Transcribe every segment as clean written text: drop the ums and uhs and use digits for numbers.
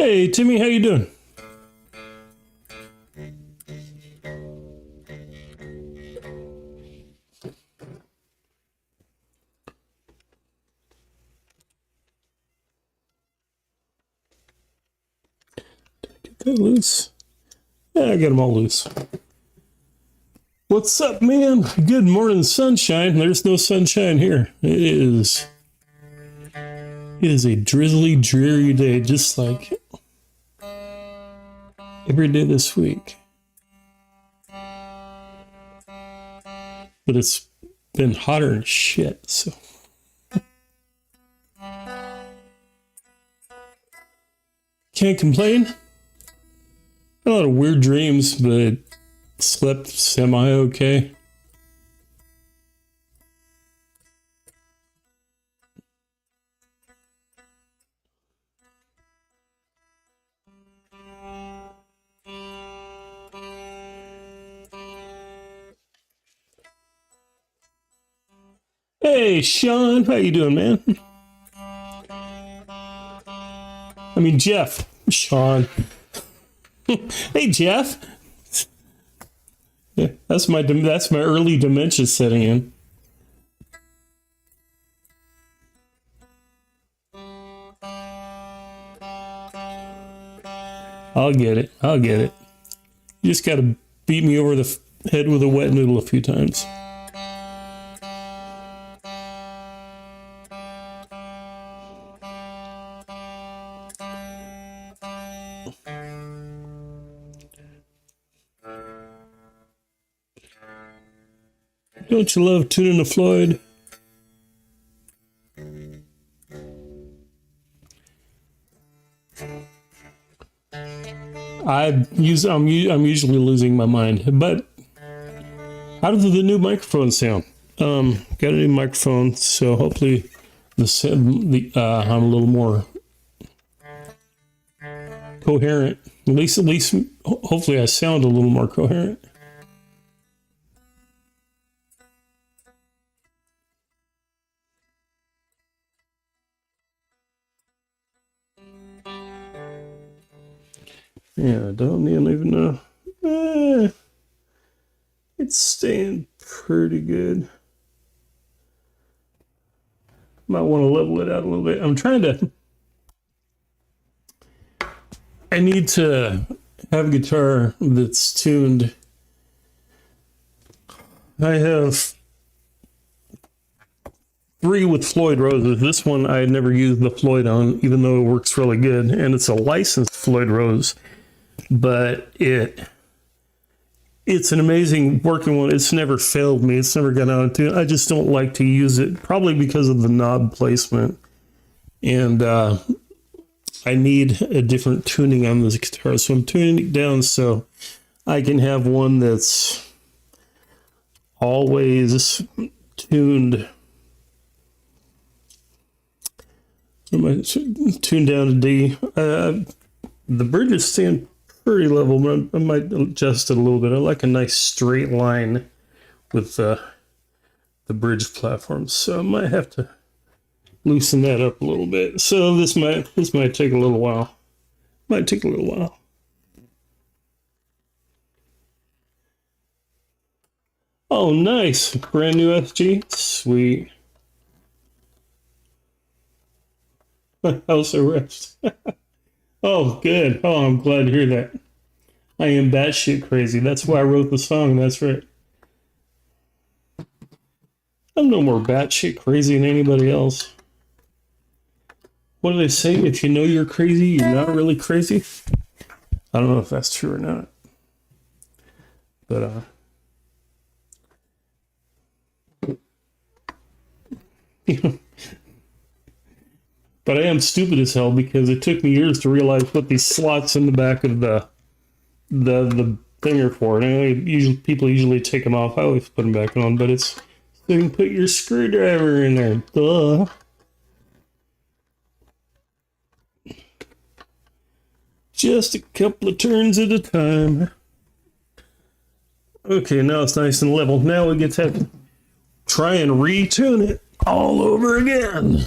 Hey, Timmy, how you doing? Get that loose. Yeah, I got them all loose. What's up, man? Good morning, sunshine. There's no sunshine here. It is a drizzly, dreary day, just like every day this week. But it's been hotter than shit, so. Can't complain. A lot of weird dreams, but slept semi-okay. Hey, Sean, how you doing, man? I mean, Jeff. Sean. Hey, Jeff. Yeah, that's my early dementia setting in. I'll get it. You just gotta beat me over the head with a wet noodle a few times. Don't you love tuning to Floyd? I'm usually losing my mind, but how does the new microphone sound? Got a new microphone, so hopefully I'm a little more coherent. At least, hopefully I sound a little more coherent. Yeah, I don't even know. It's staying pretty good. Might want to level it out a little bit. I need to have a guitar that's tuned. I have 3 with Floyd Roses. This one I had never used the Floyd on, even though it works really good. And it's a licensed Floyd Rose. But it's an amazing working one. It's never failed me. It's never gone out of tune. I just don't like to use it, probably because of the knob placement. And I need a different tuning on this guitar. So I'm tuning it down so I can have one that's always tuned. Tuned down to D. The bridges stand pretty level, but I might adjust it a little bit. I like a nice straight line with the bridge platform, so I might have to loosen that up a little bit. So this might take a little while. Oh, nice. Brand new SG. Sweet. House arrest. Oh, good. Oh, I'm glad to hear that. I am batshit crazy. That's why I wrote the song. That's right. I'm no more batshit crazy than anybody else. What do they say? If you know you're crazy, you're not really crazy. I don't know if that's true or not. But, but I am stupid as hell because it took me years to realize what these slots in the back of the thing are for. And people usually take them off. I always put them back on, but it's so you can put your screwdriver in there. Duh. Just a couple of turns at a time. Okay, now it's nice and level. Now we get to try and retune it all over again.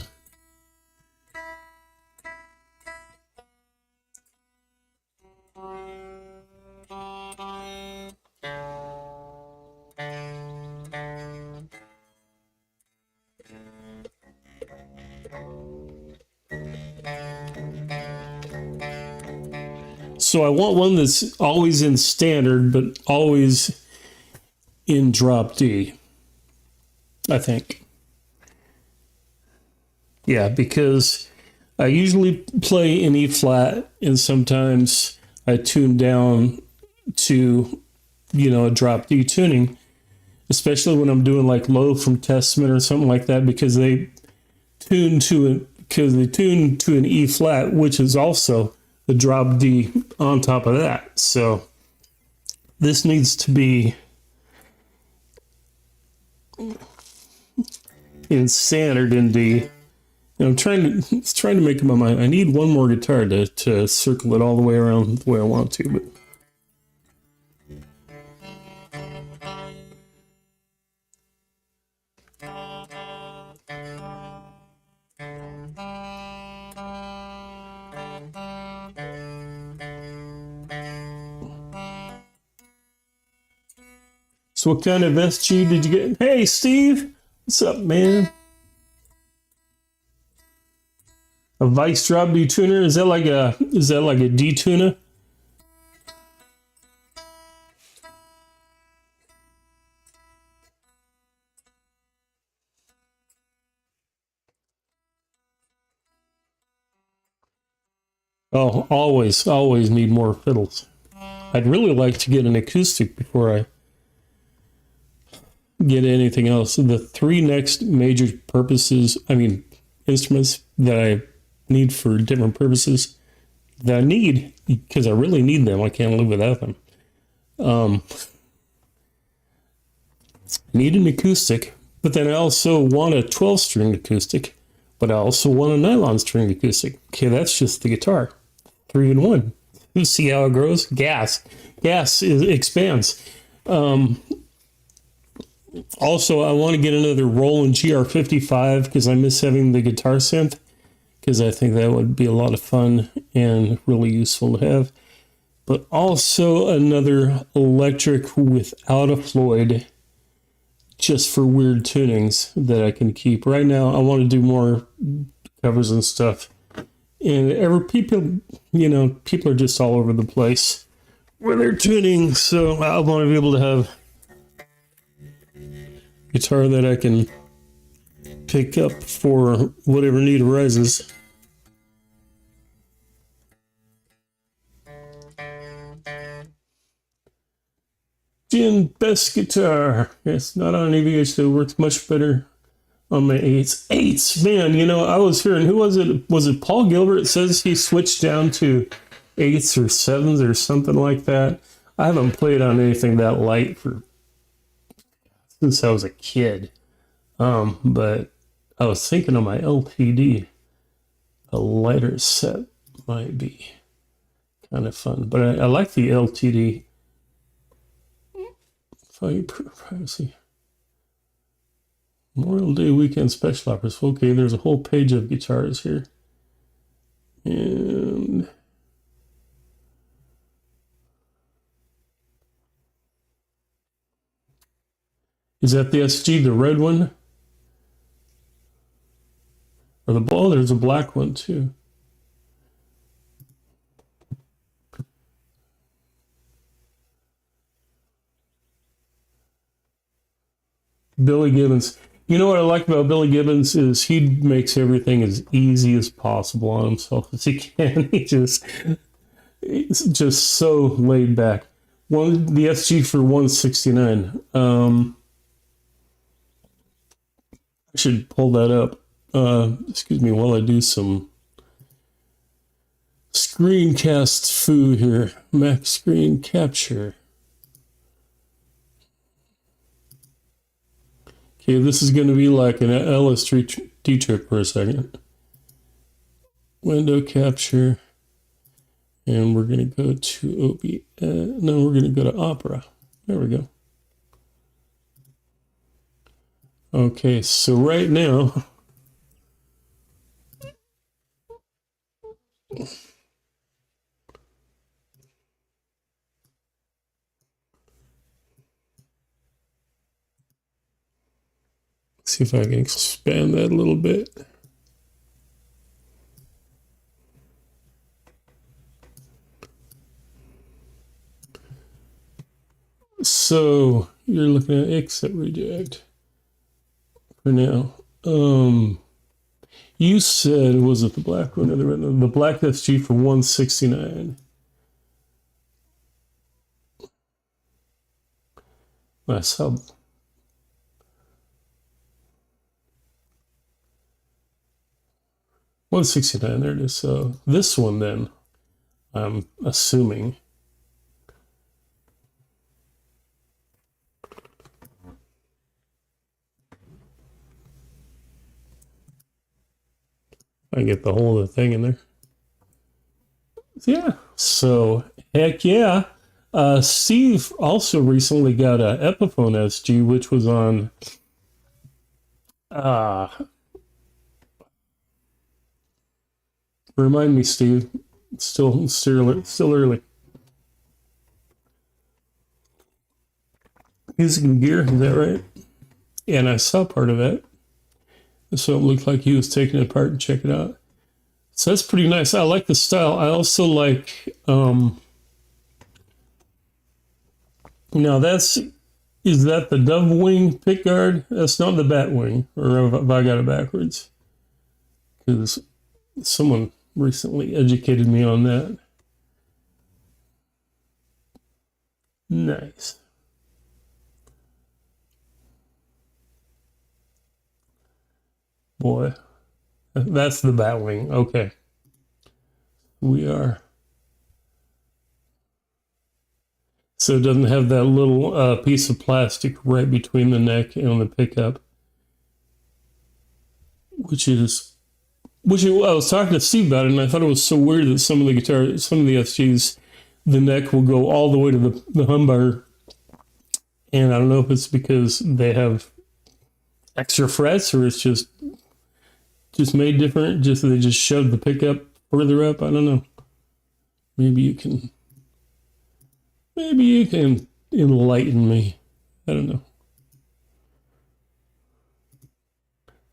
So I want one that's always in standard, but always in drop D, I think. Yeah, because I usually play in E flat, and sometimes I tune down to, a drop D tuning, especially when I'm doing like Low from Testament or something like that, because they tune to an E flat, which is also the drop D on top of that. So this needs to be in standard in D. And I'm trying to make up my mind. I need one more guitar to circle it all the way around the way I want to, but so what kind of SG did you get? Hey, Steve, what's up, man? A Vice drop D tuner? Is that like a D tuner? Oh, always need more fiddles. I'd really like to get an acoustic before I get anything else. The three next major instruments that I need for different purposes that I need, because I really need them. I can't live without them. I need an acoustic, but then I also want a 12-string acoustic, but I also want a nylon string acoustic. Okay, that's just the guitar. 3 in 1. You see how it grows? Gas expands. Also, I want to get another Roland GR55 because I miss having the guitar synth, because I think that would be a lot of fun and really useful to have. But also another electric without a Floyd, just for weird tunings that I can keep. Right now, I want to do more covers and stuff. And people are just all over the place where they're tuning, so I want to be able to have guitar that I can pick up for whatever need arises. Jin, best guitar. It's not on EVH, so it works much better on my eights. Man, I was hearing, who was it? Was it Paul Gilbert? It says he switched down to 8s or 7s or something like that. I haven't played on anything that light since I was a kid. But I was thinking of my LTD. A lighter set might be kind of fun. But I like the LTD. Privacy. Memorial Day weekend special offers. Okay, there's a whole page of guitars here. And is that the SG, the red one? Or there's a black one too. Billy Gibbons. You know what I like about Billy Gibbons is he makes everything as easy as possible on himself as he can. He's just so laid back. The SG for 169. I should pull that up. Excuse me while I do some screencast foo here. Mac screen capture. Okay, this is going to be like an LSD trip for a second. Window capture. And we're going to go to OBS. No, we're going to go to Opera. There we go. Okay, so right now, see if I can expand that a little bit. So you're looking at exit reject for now. You said, was it the black one or the red one? The black SG for 169. Nice sub. $169, there it is. So this one then, I'm assuming. I get the whole of the thing in there. Yeah. So heck yeah. Steve also recently got a Epiphone SG, which was on remind me, Steve. It's still early. Music and gear, is that right? Yeah, and I saw part of it. So it looked like he was taking it apart and check it out. So that's pretty nice. I like the style. I also like now is that the dove wing pickguard? That's not the bat wing, or have I got it backwards? Because someone recently educated me on that. Nice. Boy, that's the bat wing. Okay. We are. So it doesn't have that little piece of plastic right between the neck and the pickup, which I was talking to Steve about it, and I thought it was so weird that some of the SGs, the neck will go all the way to the humbucker, and I don't know if it's because they have extra frets or it's just made different. They just shoved the pickup further up. I don't know. Maybe you can enlighten me. I don't know.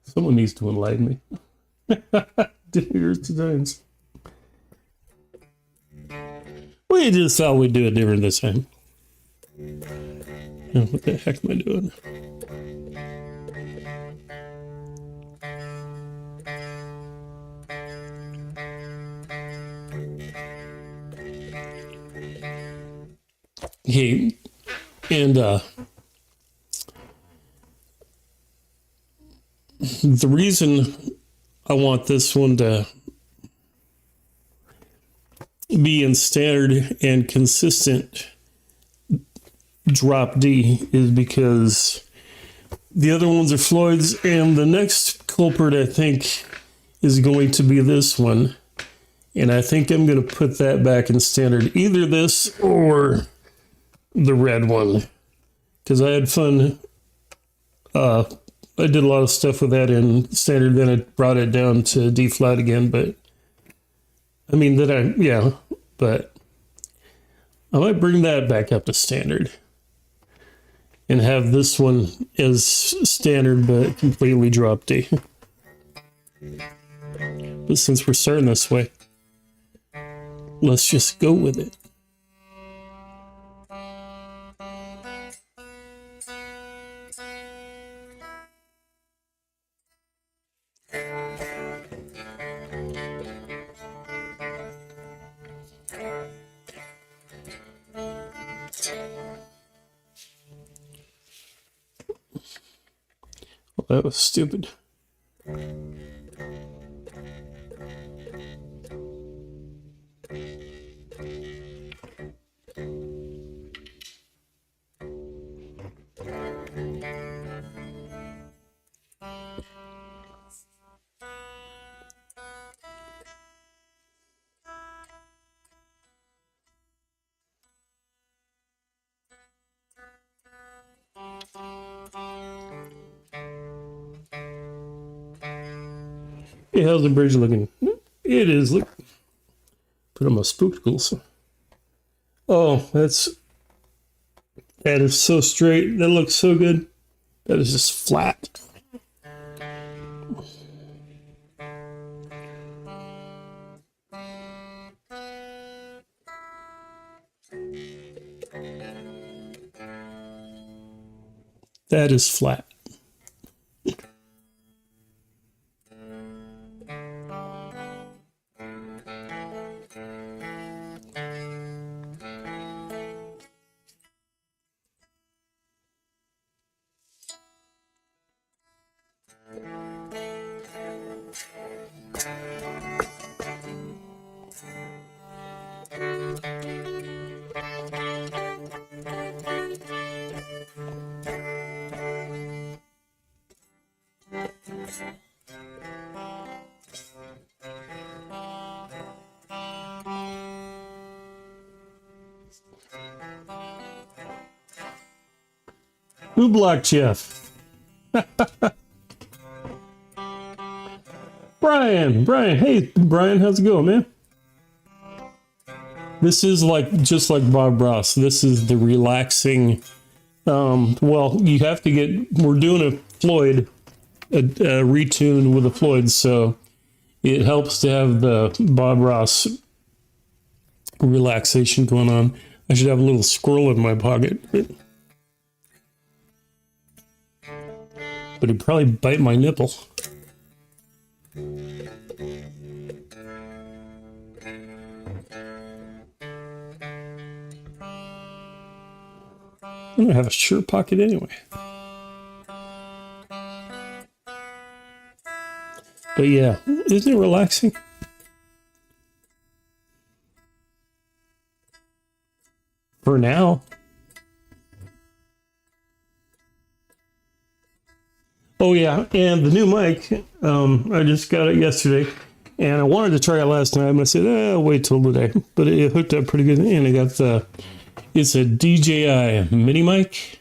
Someone needs to enlighten me. Here's designs. We just thought we'd do it different this time. Oh, what the heck am I doing? Okay, and the reason I want this one to be in standard and consistent drop D is because the other ones are Floyd's, and the next culprit I think is going to be this one, and I think I'm going to put that back in standard, either this or the red one, because I had fun. I did a lot of stuff with that in standard, then I brought it down to D flat again, but I mean but I might bring that back up to standard and have this one as standard but completely drop D. But since we're starting this way, let's just go with it. Well, that was stupid. Hey, how's the bridge looking? It is. Look, put on my spectacles. Oh, that is so straight. That looks so good. That is just flat. That is flat. Who blocked Jeff? Brian, hey, Brian, how's it going, man? This is just like Bob Ross. This is the relaxing. Well, you have to we're doing a Floyd, a retune with a Floyd, so it helps to have the Bob Ross relaxation going on. I should have a little squirrel in my pocket. But he'd probably bite my nipple. I don't have a shirt pocket anyway. But yeah, isn't it relaxing? For now. Oh yeah, and the new mic, I just got it yesterday, and I wanted to try it last time. I said, I'll wait till today, but it hooked up pretty good, and I got it's a DJI mini mic,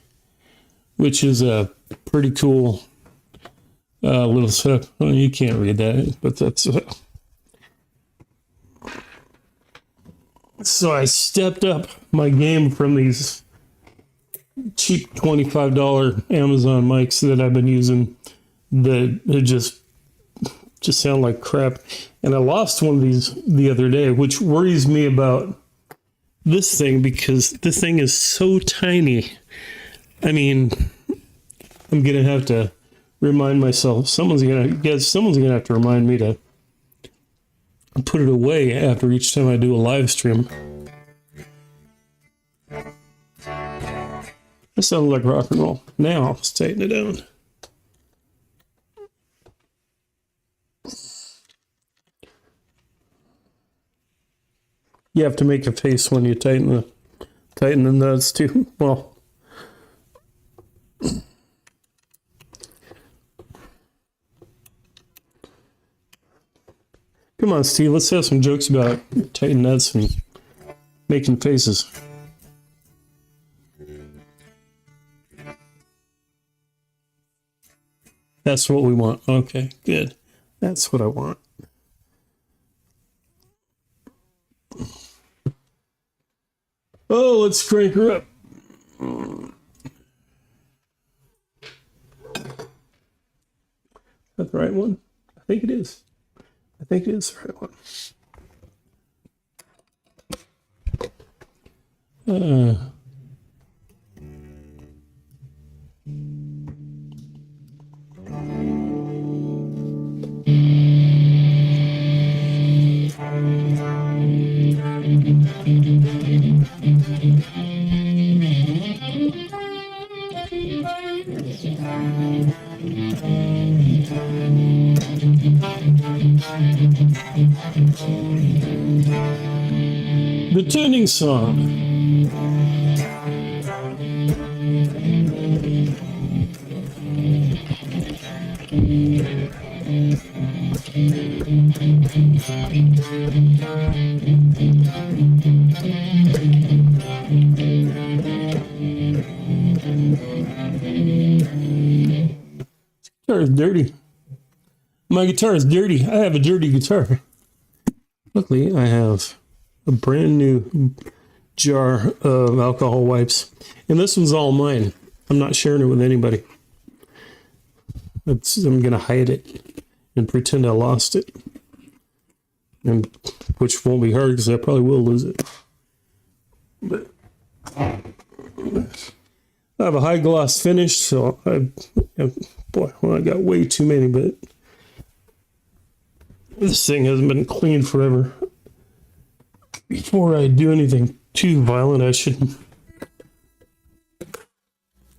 which is a pretty cool little setup. Well, you can't read that, but that's... So I stepped up my game from these cheap $25 Amazon mics that I've been using that just sound like crap. And I lost one of these the other day, which worries me about this thing because this thing is so tiny. I mean, I'm going to have to remind myself. Someone's going to have to remind me to put it away after each time I do a live stream. That sounded like rock and roll. Now, let's tighten it down. You have to make a face when you tighten the nuts too. Well, come on, Steve. Let's have some jokes about tighten nuts and making faces. That's what we want. Okay, good. That's what I want. Oh, let's crank her up. Is that the right one? I think it is. I think it is the right one. The tuning song. Guitar is dirty. My guitar is dirty. I have a dirty guitar. Luckily, I have a brand new jar of alcohol wipes. And this one's all mine. I'm not sharing it with anybody. I'm going to hide it and pretend I lost it. And which won't be hard because I probably will lose it. But I have a high gloss finish, so I got way too many, but this thing hasn't been cleaned forever. Before I do anything too violent, I should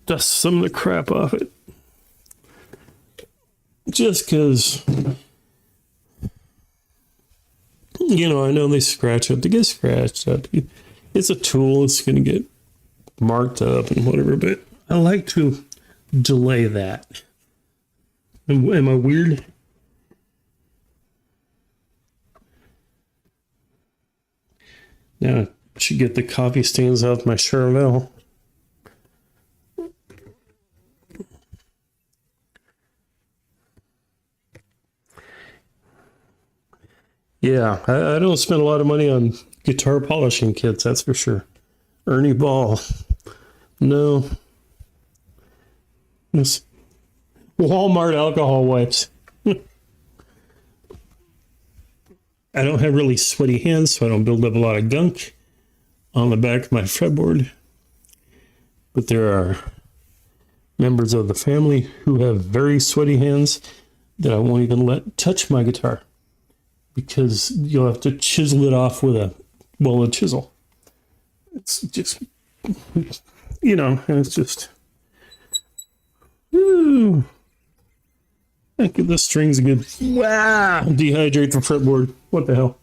dust some of the crap off it. Just because, you know, I know they scratch up. They get scratched up. It's a tool. It's going to get marked up and whatever, but I like to delay that. Am I weird? Now, I should get the coffee stains off my Charvel. Yeah, I don't spend a lot of money on guitar polishing kits, that's for sure. Ernie Ball. No. This Walmart alcohol wipes. I don't have really sweaty hands, so I don't build up a lot of gunk on the back of my fretboard. But there are members of the family who have very sweaty hands that I won't even let touch my guitar, because you'll have to chisel it off with a chisel. It's just, you know, and it's just, ooh. I give the strings a good, wow, dehydrate the fretboard. What the hell?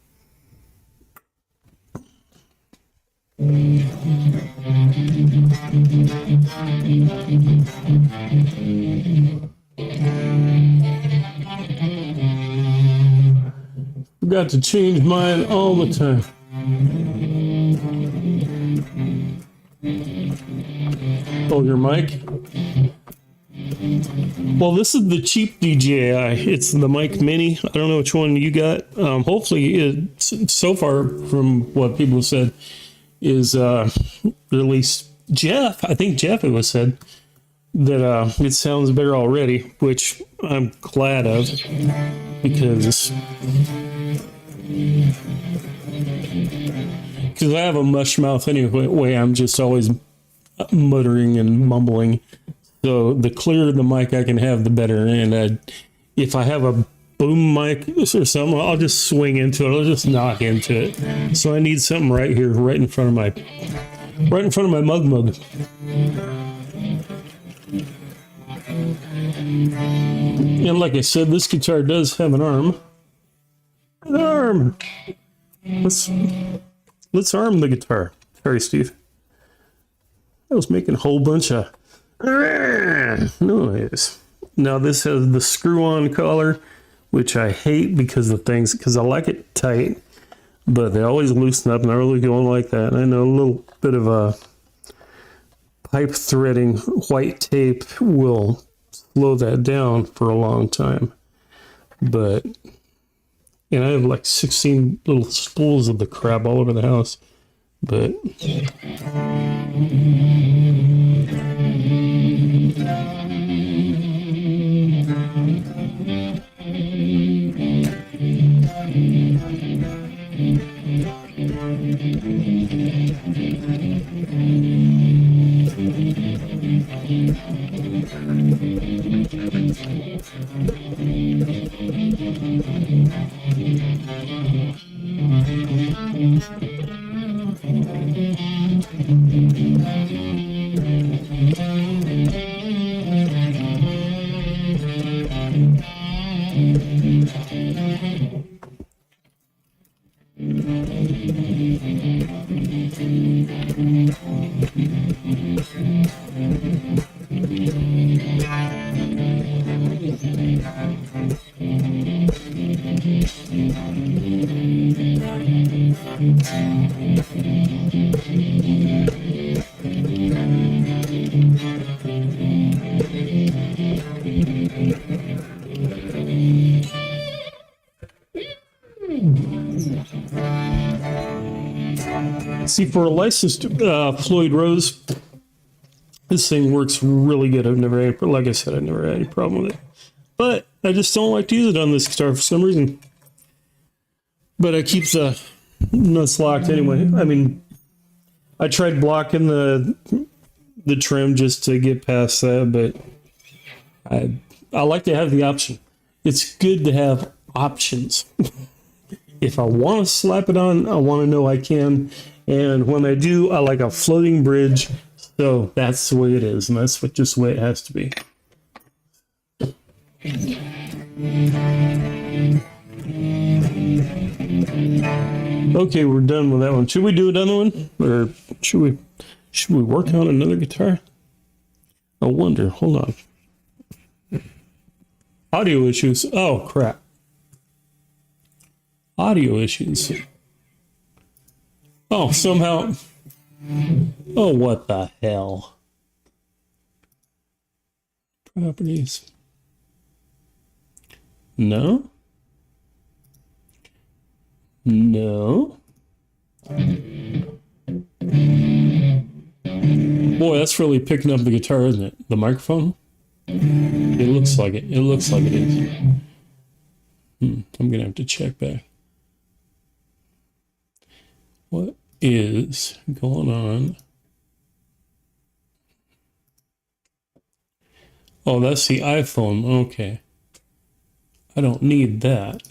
Forgot to change mine all the time. Oh, your mic? Well, this is the cheap DJI. It's the Mic Mini. I don't know which one you got. Hopefully, so far from what people have said, is at least Jeff. I think Jeff, it was said that it sounds better already, which I'm glad of, because I have a mush mouth anyway. I'm just always muttering and mumbling. So the clearer the mic I can have, the better. And if I have a boom mic or something, I'll just swing into it. I'll just knock into it. So I need something right here, right in front of my mug. And like I said, this guitar does have an arm. An arm. Let's arm the guitar. Sorry, Steve. I was making a whole bunch of noise. Now this has the screw-on collar, which I hate because I like it tight, but they always loosen up, and I really don't like that. And I know a little bit of a pipe threading white tape will slow that down for a long time. And I have like 16 little spools of the crap all over the house, but see, for a licensed Floyd Rose, this thing works really good. Like I said, I've never had any problem with it. But I just don't like to use it on this guitar for some reason. But I keep the nuts locked anyway. I mean, I tried blocking the the trim just to get past that, but I like to have the option. It's good to have options. If I want to slap it on, I want to know I can. And when I do, I like a floating bridge. So that's the way it is, and that's just the way it has to be. Okay, we're done with that one. Should we do another one, or should we work on another guitar? I wonder. Hold on. Audio issues. Oh crap. Audio issues. Oh, somehow. Oh, what the hell? Properties. No. No. Boy, that's really picking up the guitar, isn't it? The microphone? It looks like it. It looks like it is. I'm going to have to check back. What is going on? Oh, that's the iPhone. Okay. I don't need that.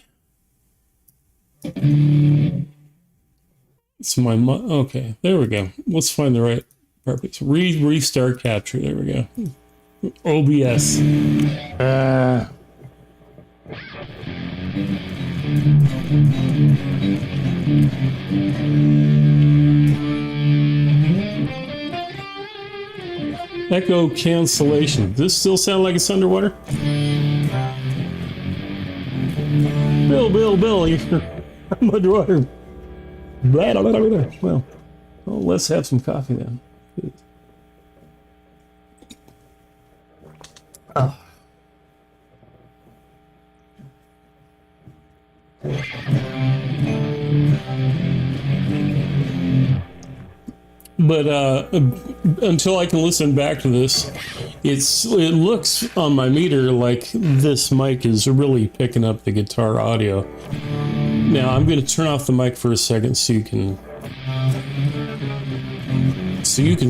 It's my... Okay, there we go. Let's find the right purpose. Restart capture. There we go. OBS. Echo cancellation. Does this still sound like it's underwater? Bill, I'm underwater. Blah, blah, blah, blah. Well, let's have some coffee then. But until I can listen back to this, it looks on my meter like this mic is really picking up the guitar audio. Now I'm going to turn off the mic for a second so you can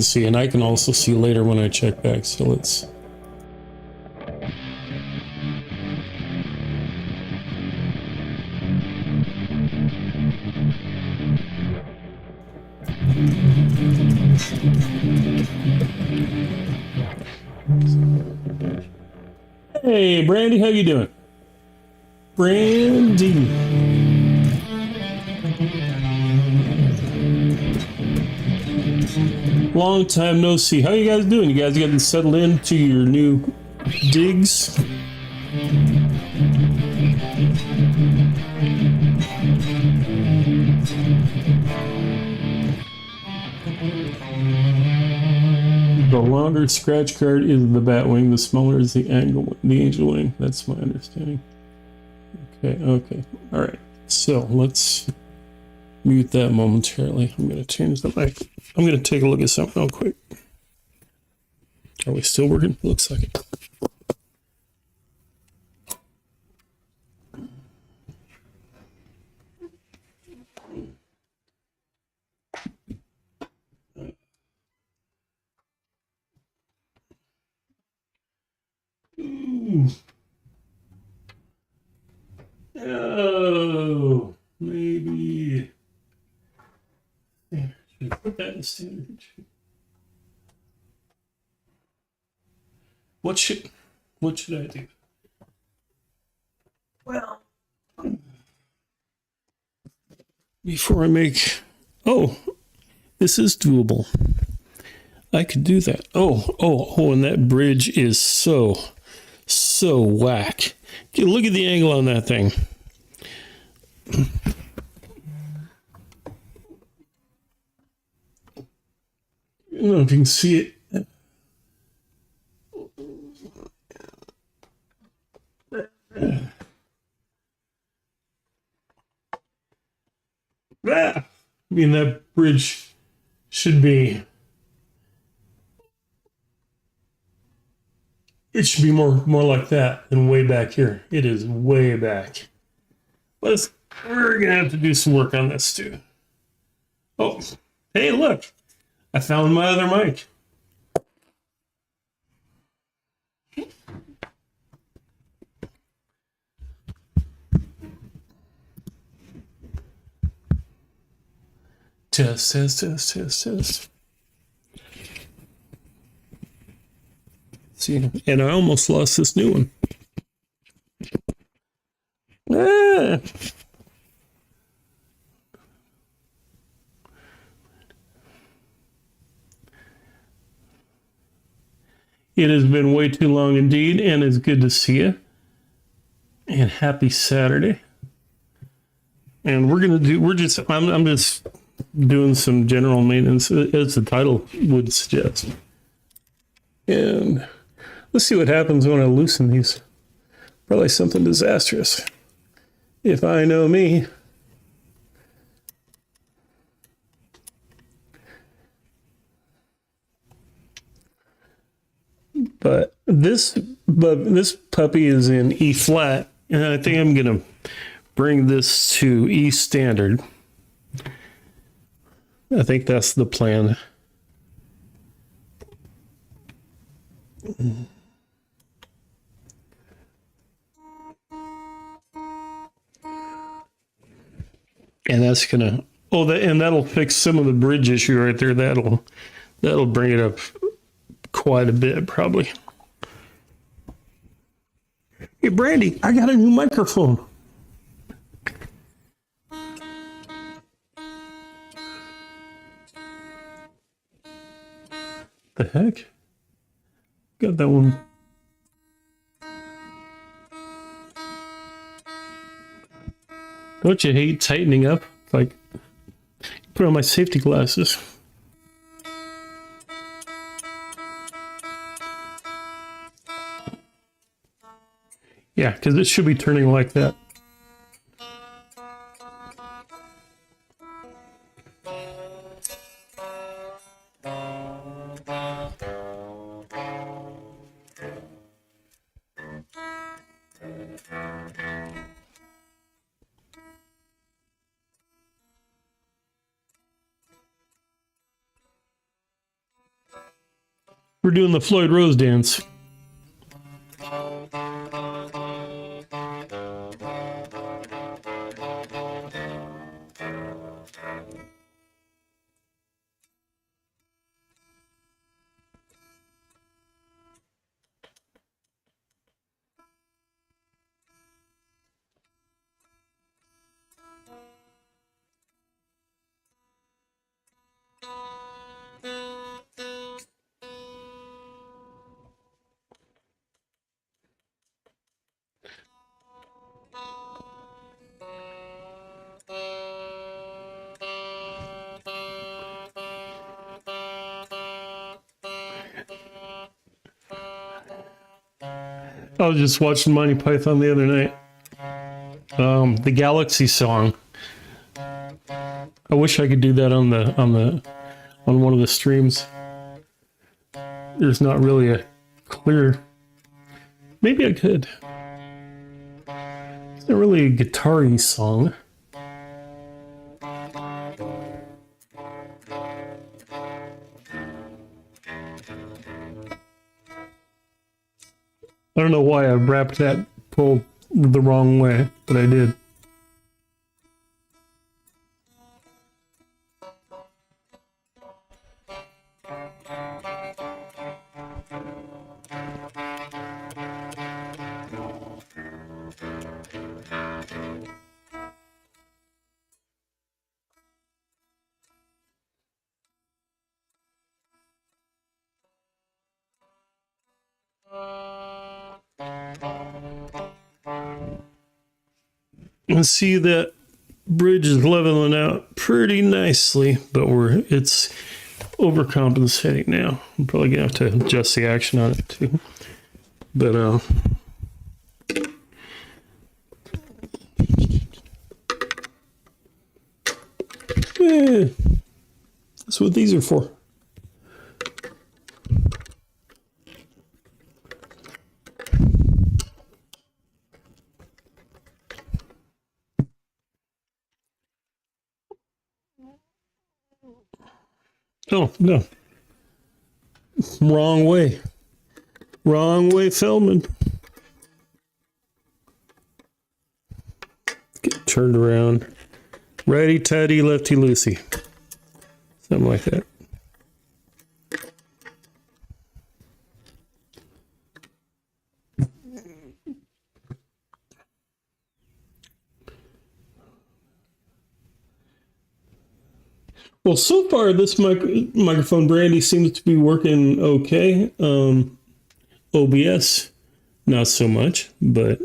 see, and I can also see later when I check back. So let's. Hey, Brandy, how you doing? Brandy. Long time no see. How you guys doing? You guys getting settled into your new digs? The longer scratch card is the bat wing, the smaller is the angel wing. That's my understanding. Okay. All right. So let's mute that momentarily. I'm going to change the mic. I'm going to take a look at something real quick. Are we still working? Looks like it. Oh, maybe. Should I put that in standard? What should I do? Well, before I make, this is doable. I could do that. And that bridge is so whack. Look at the angle on that thing. I don't know if you can see it. I mean, that bridge should be... It should be more like that than way back here. It is way back. We're going to have to do some work on this too. Oh, hey, look. I found my other mic. Test, test, test, test, test. See, and I almost lost this new one. Ah. It has been way too long indeed, and it's good to see you. And happy Saturday. And I'm just doing some general maintenance, as the title would suggest. And let's see what happens when I loosen these. Probably something disastrous, if I know me. But this puppy is in E flat, and I think I'm gonna bring this to E standard. I think that's the plan. And that's gonna and that'll fix some of the bridge issue right there. That'll bring it up quite a bit, probably. Hey, Brandy, I got a new microphone. The heck? Got that one. Don't you hate tightening up? Like, put on my safety glasses. Yeah, because it should be turning like that. We're doing the Floyd Rose dance. I was just watching Monty Python the other night. The Galaxy song. I wish I could do that on one of the streams. There's not really a clear. Maybe I could. It's not really a guitar-y song. I don't know why I wrapped that pull the wrong way, but I did. And see that bridge is leveling out pretty nicely, but it's overcompensating now. I'm probably gonna have to adjust the action on it too. But that's what these are for. Oh, no. Wrong way. Wrong way, Feldman. Get turned around. Righty tighty, lefty loosey. something like that. Well, so far this microphone Brandy seems to be working okay. OBS, not so much, but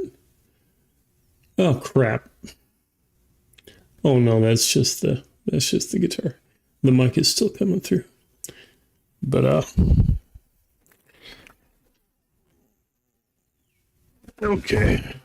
oh crap! Oh no, that's just the guitar. The mic is still coming through, but okay.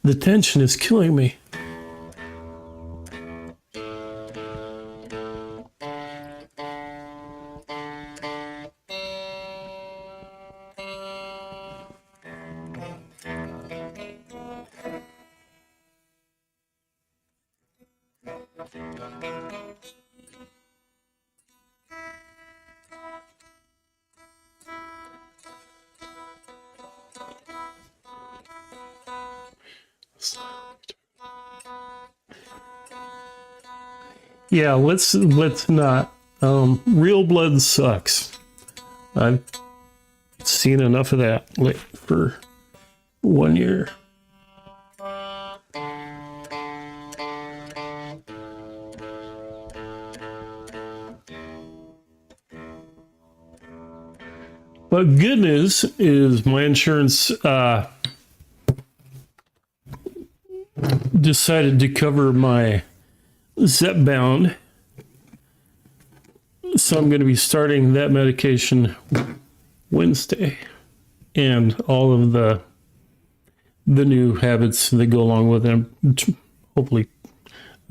The tension is killing me. Yeah, let's not. Real blood sucks. I've seen enough of that for 1 year. But good news is my insurance decided to cover my Zepbound, so I'm going to be starting that medication Wednesday, and all of the new habits that go along with them. Hopefully,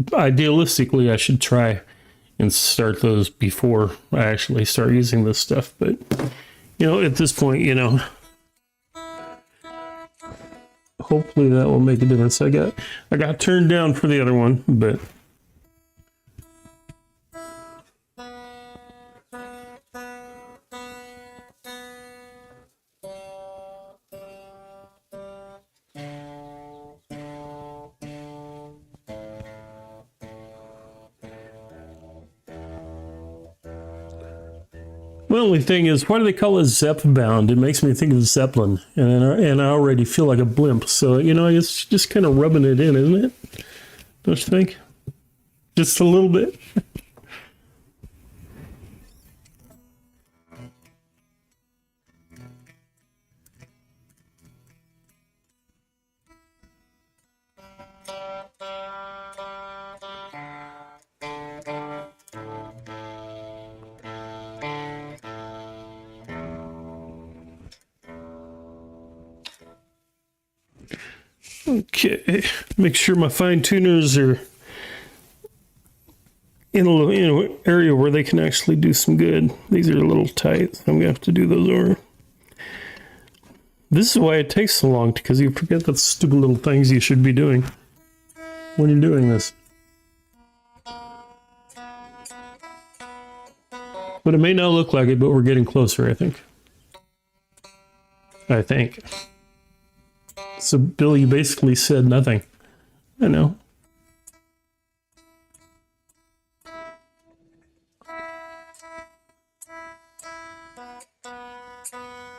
idealistically, I should try and start those before I actually start using this stuff. But at this point, hopefully that will make a difference. I got turned down for the other one, but the only thing is, why do they call it Zepbound? It makes me think of Zeppelin, and I already feel like a blimp. So, it's just kind of rubbing it in, isn't it? Don't you think? Just a little bit. Okay, make sure my fine tuners are in a little area where they can actually do some good. These are a little tight, so I'm gonna have to do those over. This is why it takes so long, because you forget the stupid little things you should be doing when you're doing this. But it may not look like it, but we're getting closer, I think. So, Bill, you basically said nothing. I know.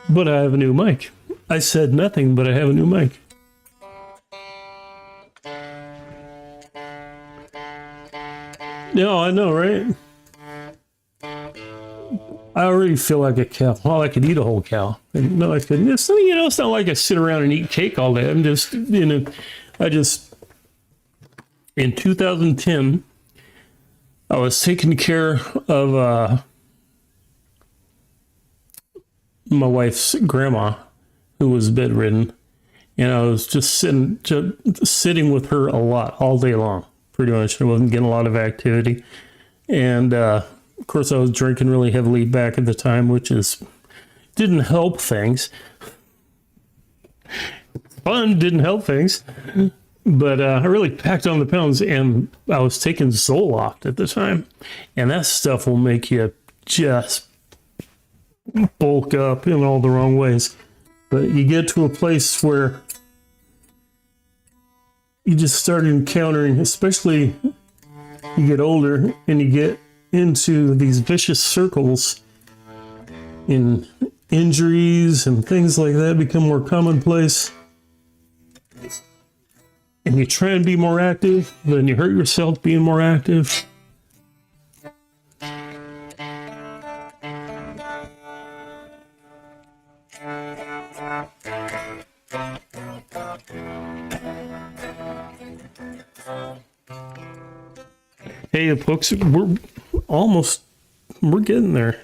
But I have a new mic. I said nothing, but I have a new mic. No, I know, right? I already feel like a cow. Well, I could eat a whole cow. No, I couldn't. It's not like I sit around and eat cake all day. I'm just, in 2010, I was taking care of my wife's grandma, who was bedridden, and I was just sitting with her a lot, all day long, pretty much. I wasn't getting a lot of activity. And of course, I was drinking really heavily back at the time, which didn't help things. Fun didn't help things. But I really packed on the pounds, and I was taking Zoloft at the time. And that stuff will make you just bulk up in all the wrong ways. But you get to a place where you just start encountering, especially you get older and you get into these vicious circles, in injuries and things like that become more commonplace. And you try and be more active, then you hurt yourself being more active. Hey, folks, we're getting there.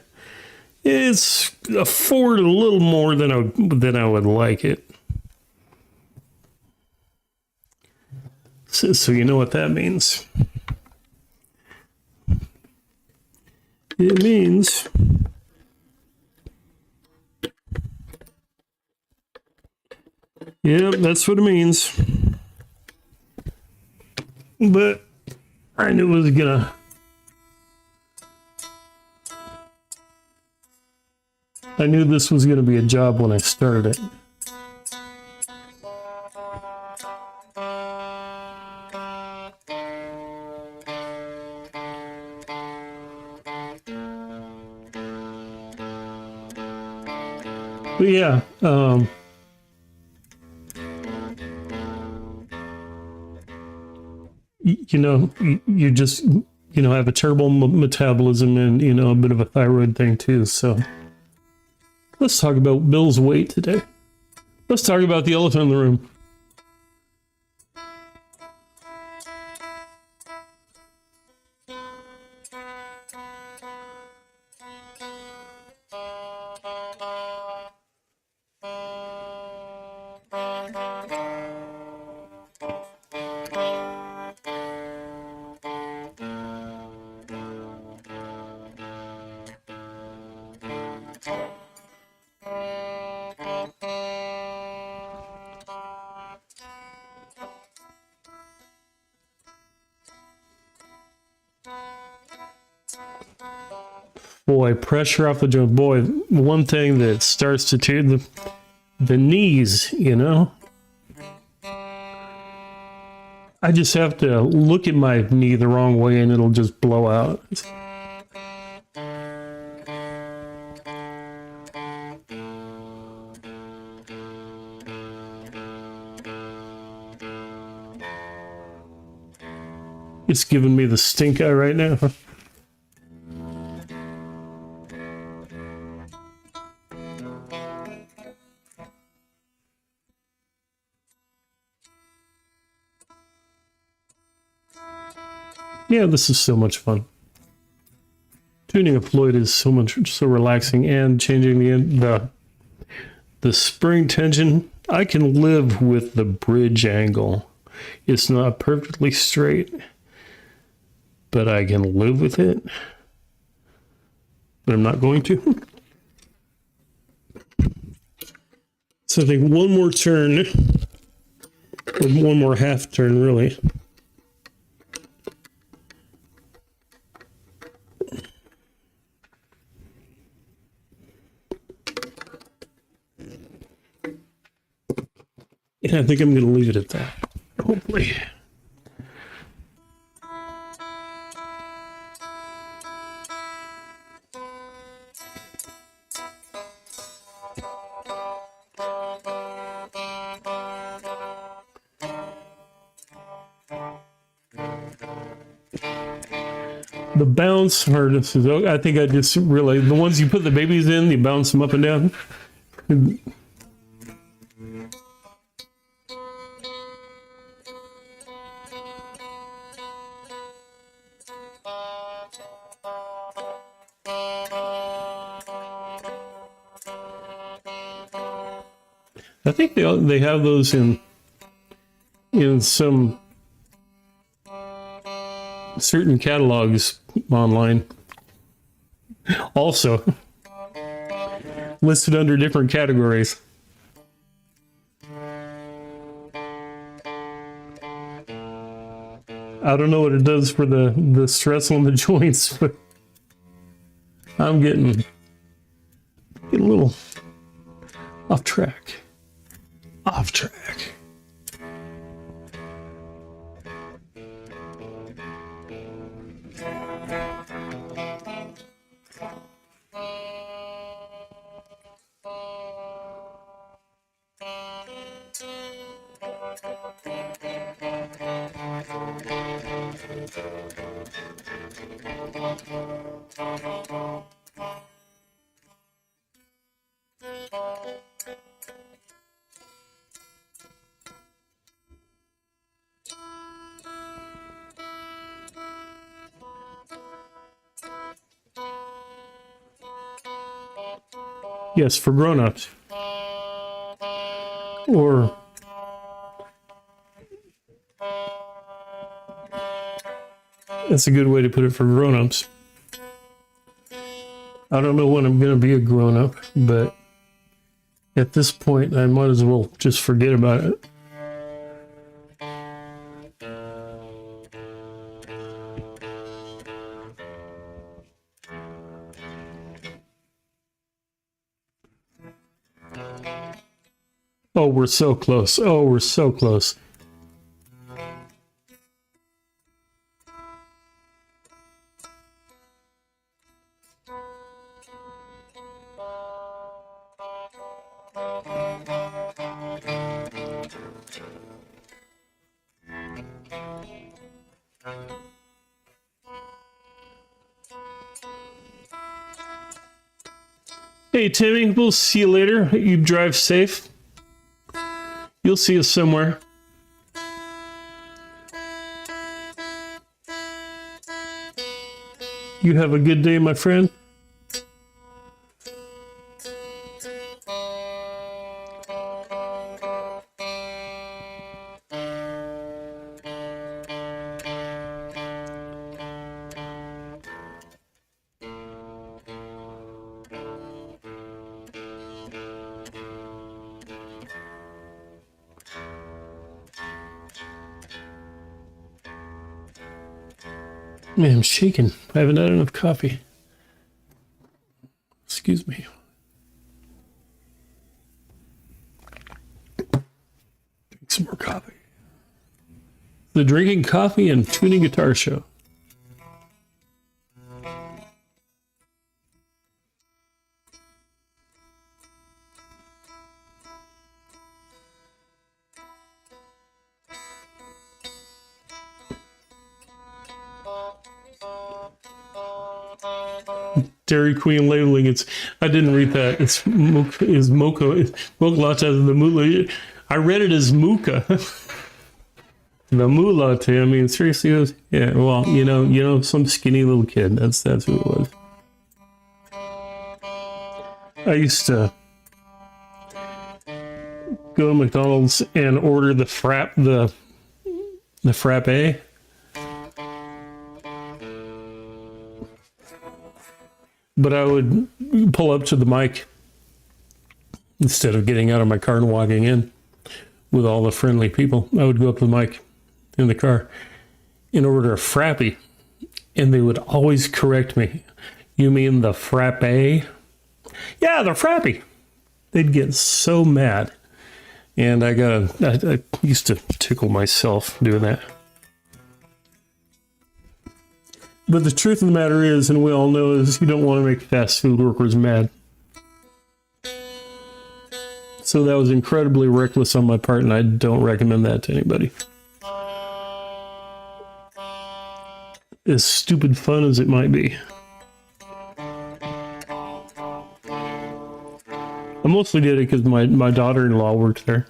It's afford a little more than I would like it. So you know what that means. It means yeah, that's what it means. But I knew it was gonna. I knew this was gonna be a job when I started it. But yeah, you just, have a terrible metabolism and, a bit of a thyroid thing too. So let's talk about Bill's weight today. Let's talk about the elephant in the room. Boy, pressure off the joint. Boy, one thing that starts to tear the knees, I just have to look at my knee the wrong way and it'll just blow out. It's giving me the stink eye right now. Yeah, this is so much fun. Tuning a Floyd is so relaxing, and changing the spring tension. I can live with the bridge angle. It's not perfectly straight, but I can live with it. But I'm not going to. So I think one more turn, or one more half turn, really. And I think I'm going to leave it at that, hopefully. The bounce harness is, I think I just realized the ones you put the babies in, you bounce them up and down. I think they have those in some certain catalogs online. Also listed under different categories. I don't know what it does for the stress on the joints, but I'm getting a little off track. Off track. Yes, for grown-ups. Or that's a good way to put it, for grown-ups. I don't know when I'm going to be a grown-up, but at this point, I might as well just forget about it. Oh, we're so close. Oh, we're so close. Hey, Timmy, we'll see you later. You drive safe. You'll see us somewhere. You have a good day, my friend. Man, I'm shaking. I haven't had enough coffee. Excuse me. Drink some more coffee. The Drinking Coffee and Tuning Guitar Show. Dairy Queen labeling. I didn't read that. It's mocha. Mocha latte. The moolah. I read it as mocha. The moo latte. I mean, seriously, it was, yeah. Well, you know, some skinny little kid. That's who it was. I used to go to McDonald's and order the frappe. The frappe. But I would pull up to the mic instead of getting out of my car and walking in with all the friendly people. I would go up to the mic in the car and order a frappe, and they would always correct me. You mean the frappe? Yeah, the frappe. They'd get so mad, and I used to tickle myself doing that. But the truth of the matter is, and we all know, is you don't want to make fast food workers mad. So that was incredibly reckless on my part, and I don't recommend that to anybody. As stupid fun as it might be. I mostly did it because my daughter-in-law worked there.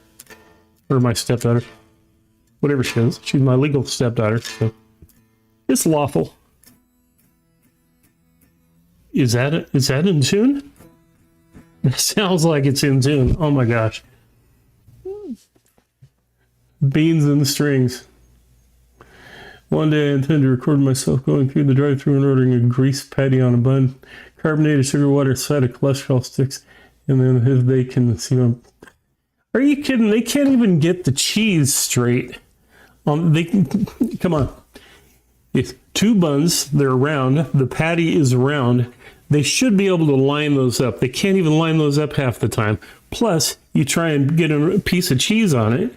Or my stepdaughter. Whatever she is. She's my legal stepdaughter, so it's lawful. Is that in tune? It sounds like it's in tune. Oh my gosh. Beans and strings. One day I intend to record myself going through the drive-thru and ordering a greased patty on a bun, carbonated sugar water, side of cholesterol sticks, and then if they can see them. Are you kidding? They can't even get the cheese straight. They can, come on. It's 2 buns, they're round, the patty is round. They should be able to line those up. They can't even line those up half the time. Plus, you try and get a piece of cheese on it,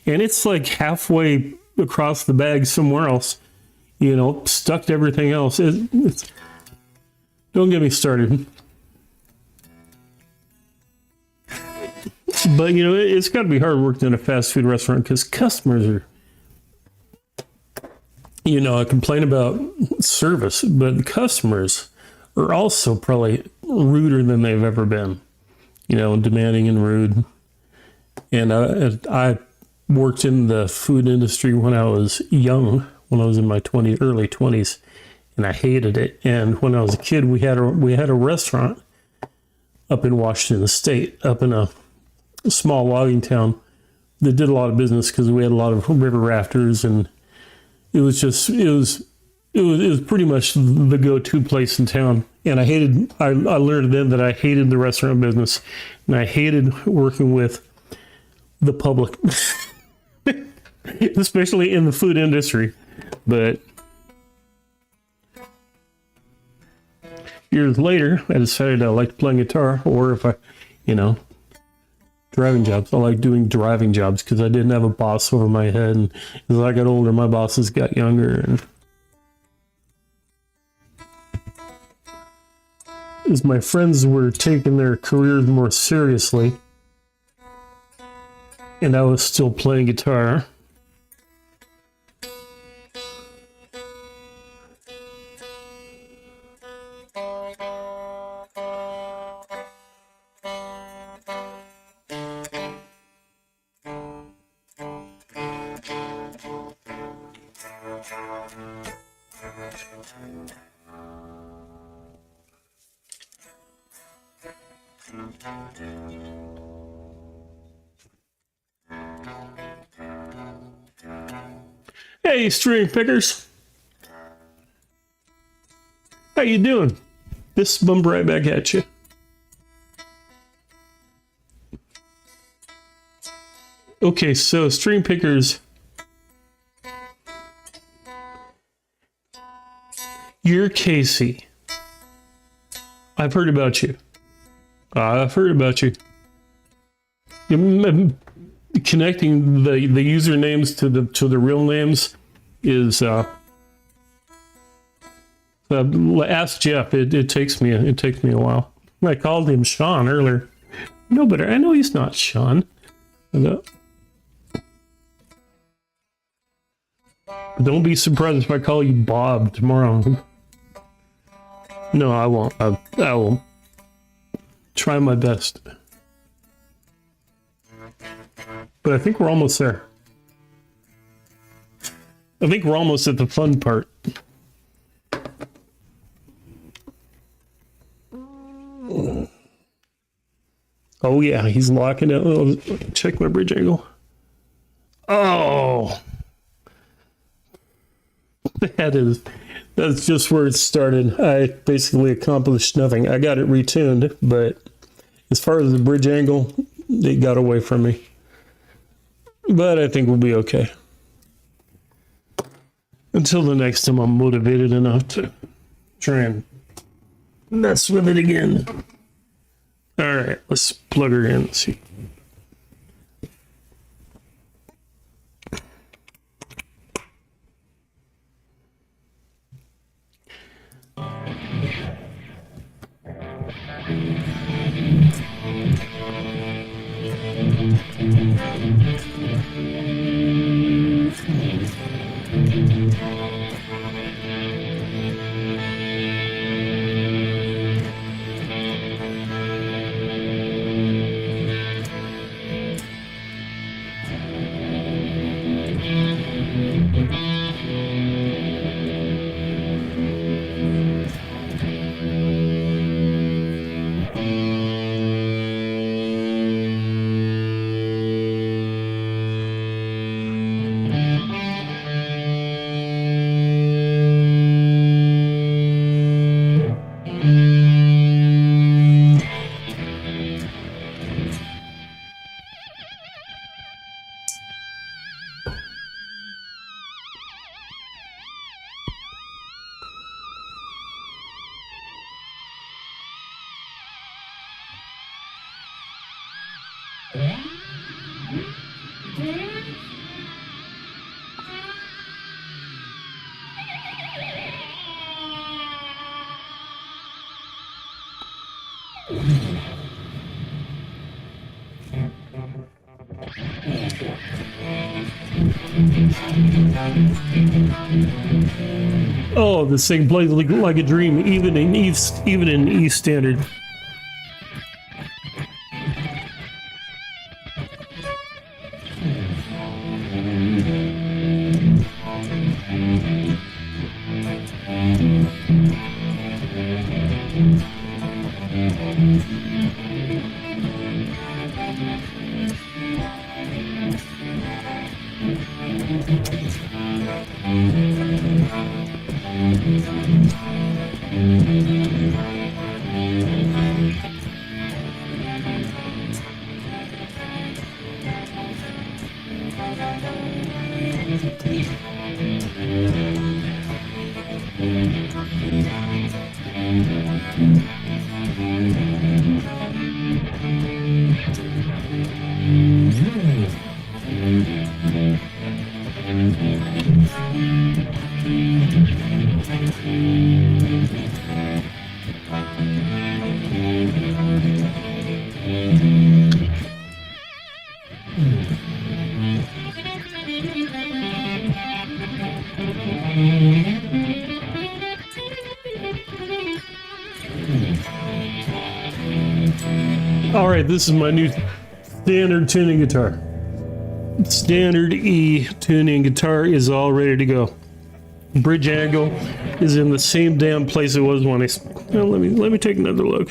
and it's like halfway across the bag somewhere else, you know, stuck to everything else. Don't get me started. But, you know, it's got to be hard working in a fast food restaurant because customers are, you know, I complain about service, but customers are also probably ruder than they've ever been, you know, demanding and rude. And I worked in the food industry when I was young, when I was in my early 20s, and I hated it. And when I was a kid, we had a restaurant up in Washington State, up in a small logging town that did a lot of business because we had a lot of river rafters, and it was pretty much the go-to place in town. And I learned then that I hated the restaurant business, and I hated working with the public, especially in the food industry. But years later, I decided I liked playing guitar, or if I, you know, driving jobs. I like doing driving jobs because I didn't have a boss over my head. And as I got older, my bosses got younger. And as my friends were taking their careers more seriously, and I was still playing guitar, hey, string pickers, how you doing? This bump right back at you. Okay, so string pickers, you're Casey. I've heard about you. Connecting the usernames to the real names is ask Jeff. It takes me a while. I called him Sean earlier. No, but I know he's not Sean. Don't be surprised if I call you Bob tomorrow. No, I won't. I will try my best. But I think we're almost there. I think we're almost at the fun part. Oh yeah, he's locking it. Oh, check my bridge angle. Oh, that's just where it started. I basically accomplished nothing. I got it retuned, but as far as the bridge angle, it got away from me. But I think we'll be okay. Until the next time I'm motivated enough to try and mess with it again. All right, let's plug her in. Let's see. Oh, this thing plays like a dream, even in E standard. All right, this is my new standard tuning guitar. Standard E tuning guitar is all ready to go. Bridge angle is in the same damn place it was when well, let me take another look.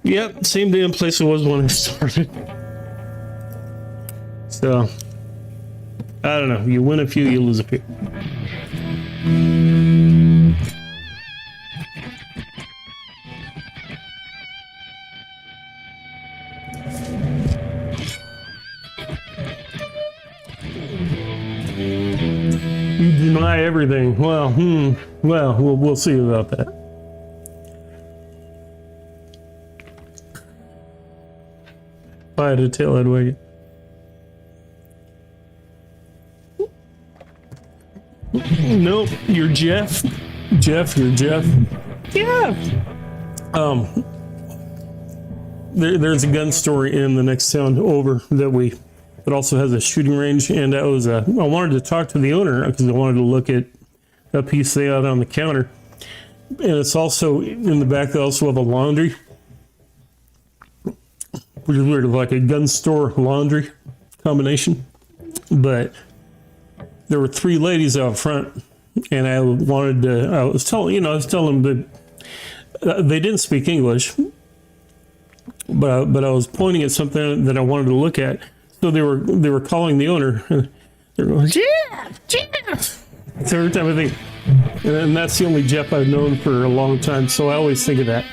Yep, same damn place it was when I started. So I don't know. You win a few, you lose a few. You deny everything. Well, we'll see about that. I had a tailhead wagon. Nope, you're Jeff. You're Jeff. Yeah. There's a gun store in the next town over that also has a shooting range, and I wanted to talk to the owner because I wanted to look at a piece they had on the counter, and it's also in the back. They also have a laundry, which is weird, like a gun store laundry combination. But there were three ladies out front, and I was telling them that they didn't speak English, but I was pointing at something that I wanted to look at. So they were calling the owner. They're going, Jeff. So every time I think, and that's the only Jeff I've known for a long time. So I always think of that.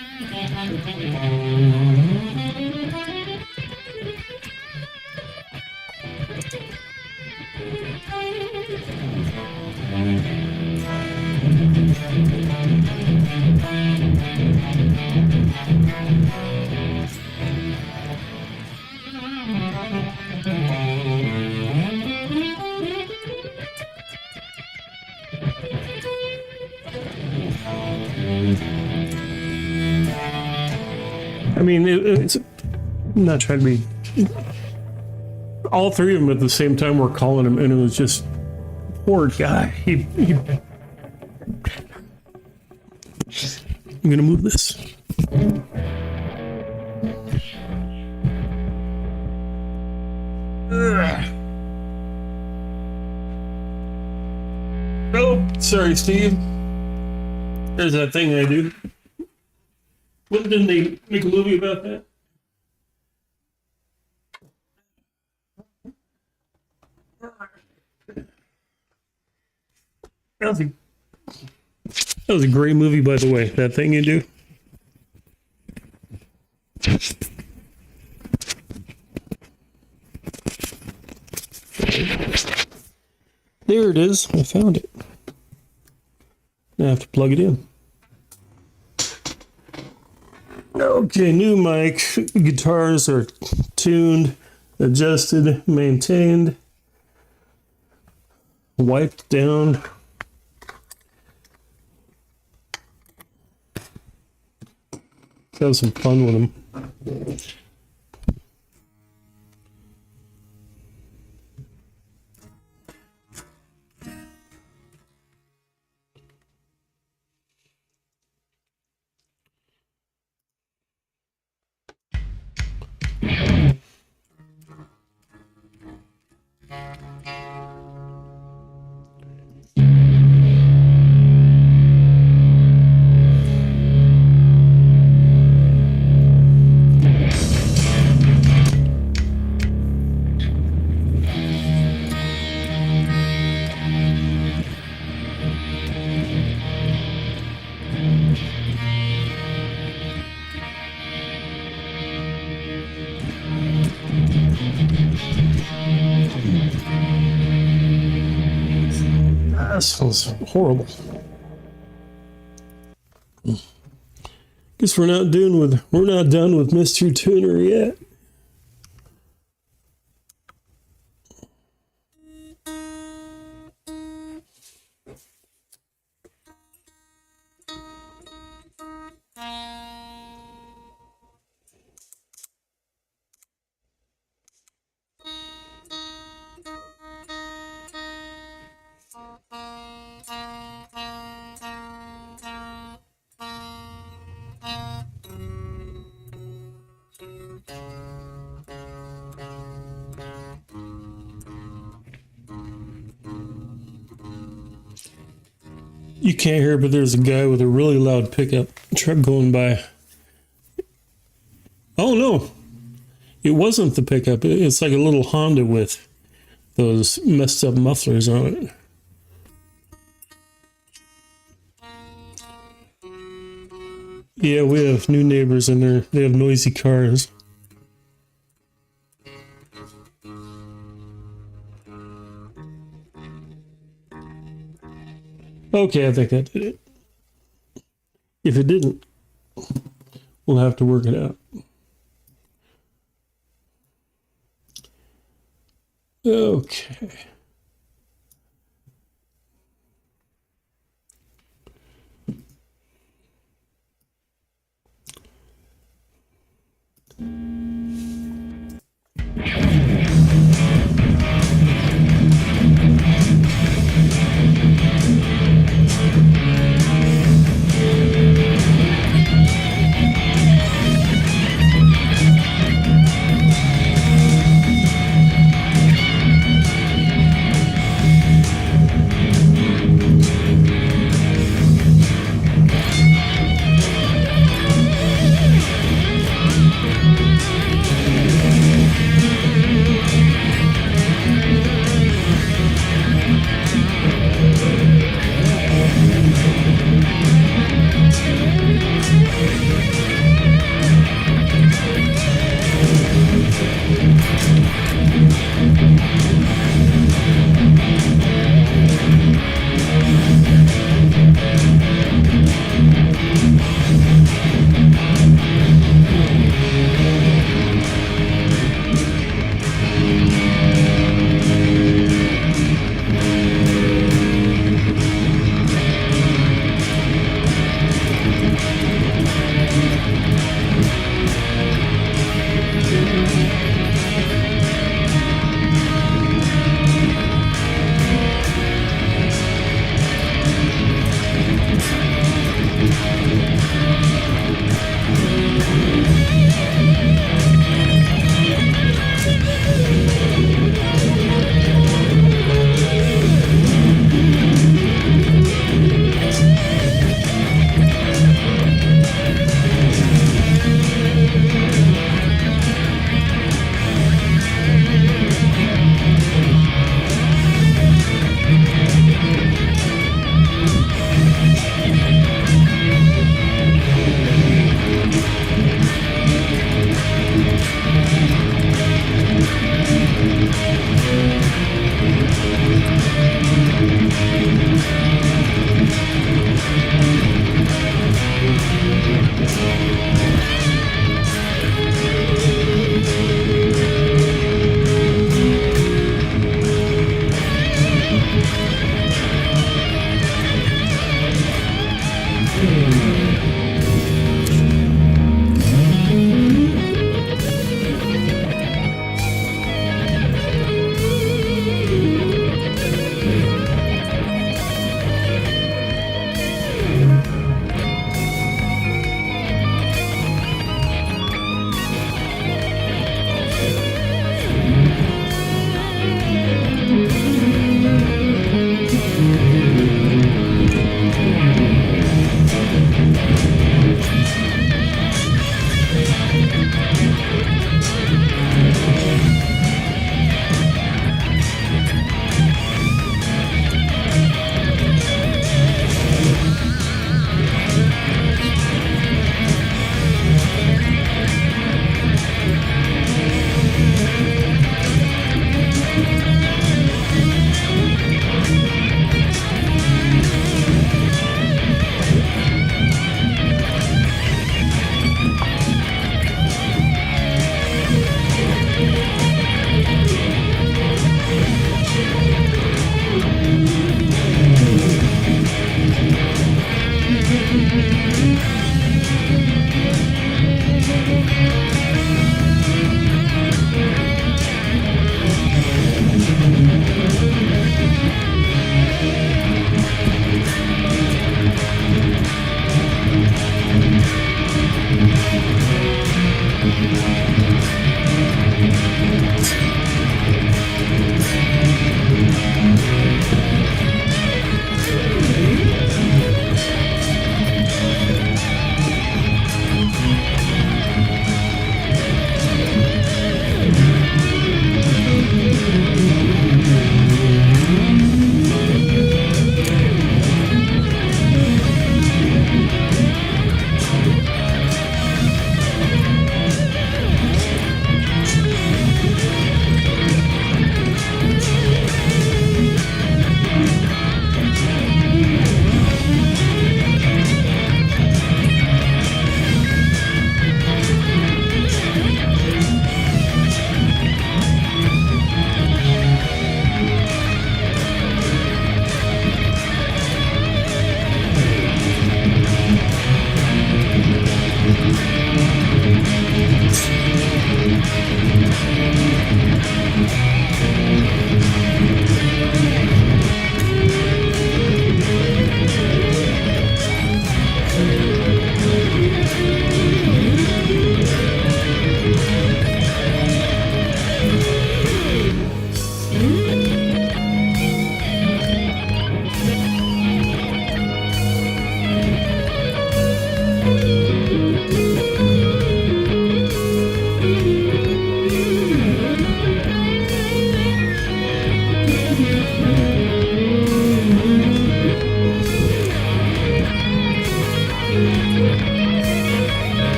I mean, it's I'm not trying to be. All three of them at the same time were calling him, and it was just poor guy. He I'm gonna move this. Oh, sorry, Steve. There's that thing I do. Didn't they make a movie about that? That was a great movie, by the way. That thing you do. There it is. I found it. Now I have to plug it in. Okay. Okay, new mic. Guitars are tuned, adjusted, maintained, wiped down. Have some fun with them. That sounds horrible. Guess we're not done with Mr. Tuner yet. You can't hear, but there's a guy with a really loud pickup truck going by. Oh no, it wasn't the pickup. It's like a little Honda with those messed up mufflers on it. Yeah, we have new neighbors in there. They have noisy cars. Okay, I think that did it. If it didn't, we'll have to work it out. Okay.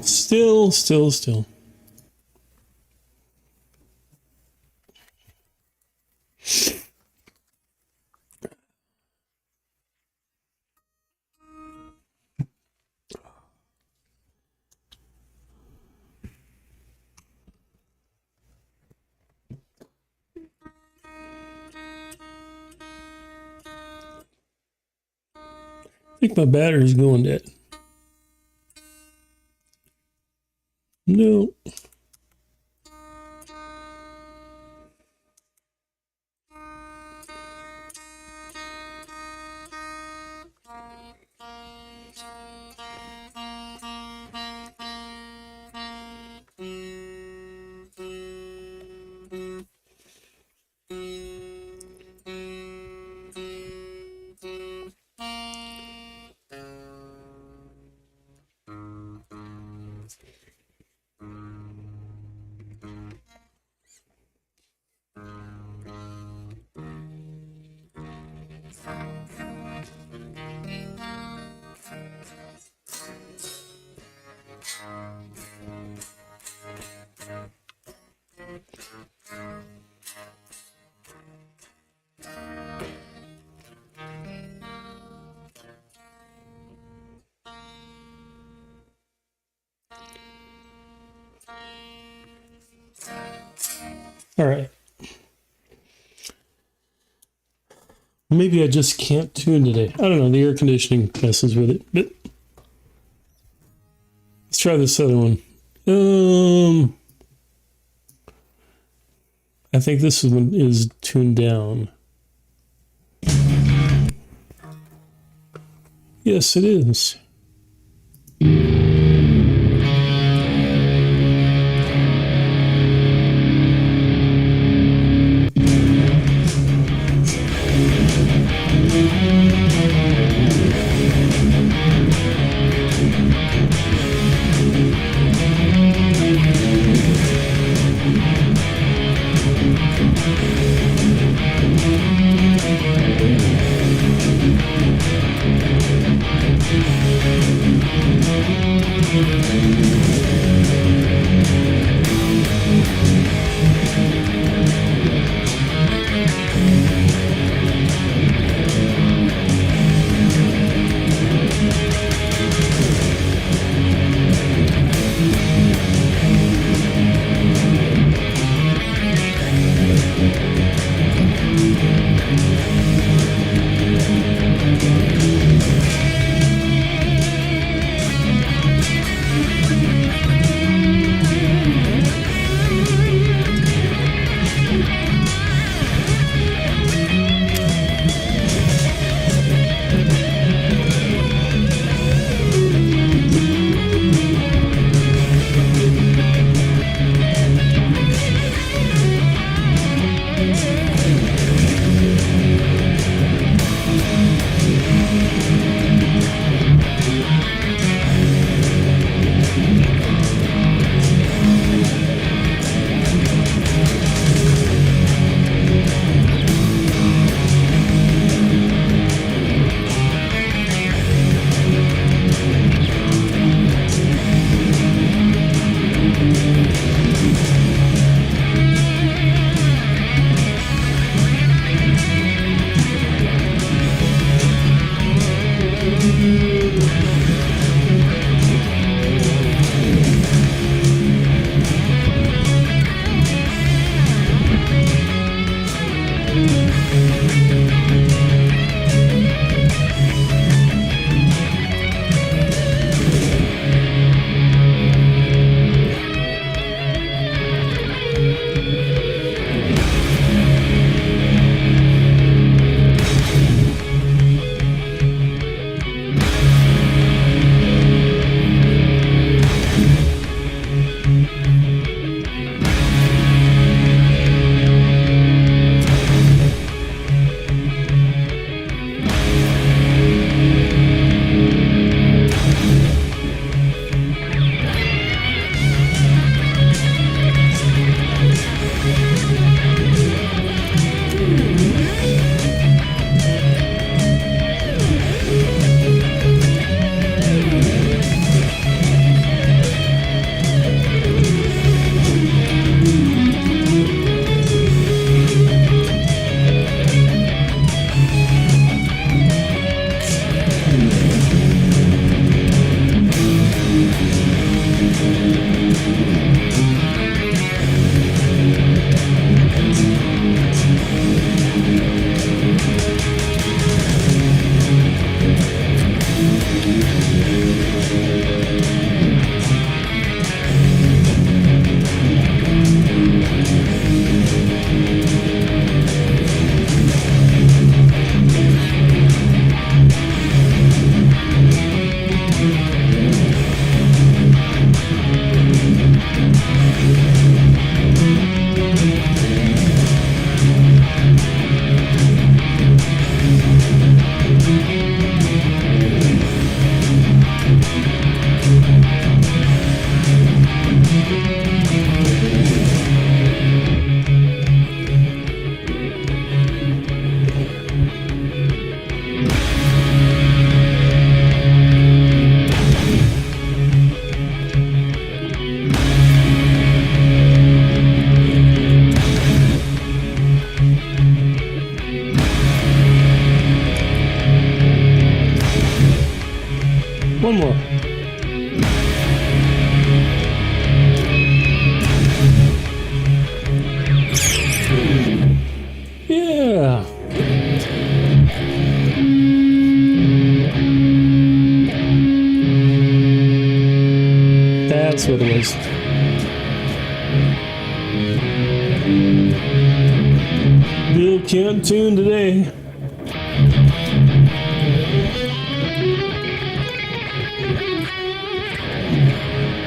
Still. I think my battery's going dead. No. All right. Maybe I just can't tune today. I don't know. The air conditioning messes with it. But let's try this other one. I think this one is tuned down. Yes, it is. That's what it was. Bill can't tune today.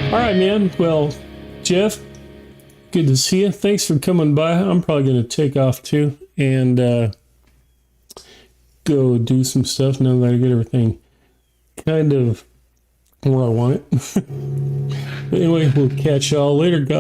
All right, man. Well, Jeff, good to see you. Thanks for coming by. I'm probably going to take off too and go do some stuff now that I get everything kind of where I want it. But anyway, we'll catch y'all later, guys.